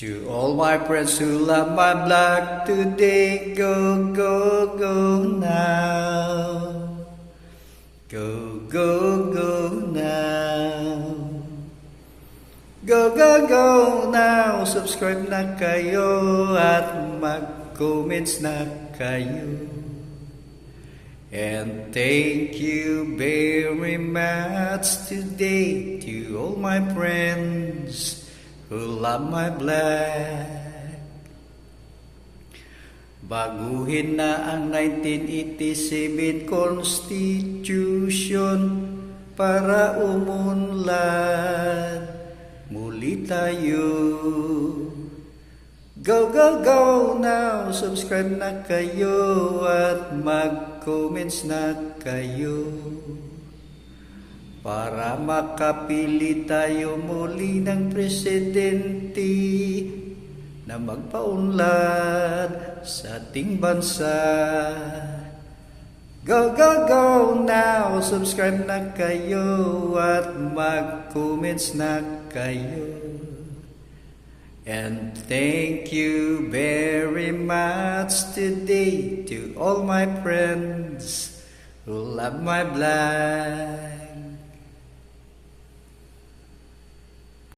To all my friends who love my blog today, go, go, go now. Go, go, go now. Go, go, go now. Subscribe na kayo at mag-comments na kayo. And thank you very much today to all my friends who love my blog. Baguhin na ang 1987 Constitution para umunlad muli tayo. Go, go, go now! Subscribe na kayo at mag-comments na kayo. Para makapili tayo muli ng presidente na magpaunlad sa ating bansa. Go, go, go now! Subscribe na kayo at mag-comments na kayo. And thank you very much today to all my friends who love my blog.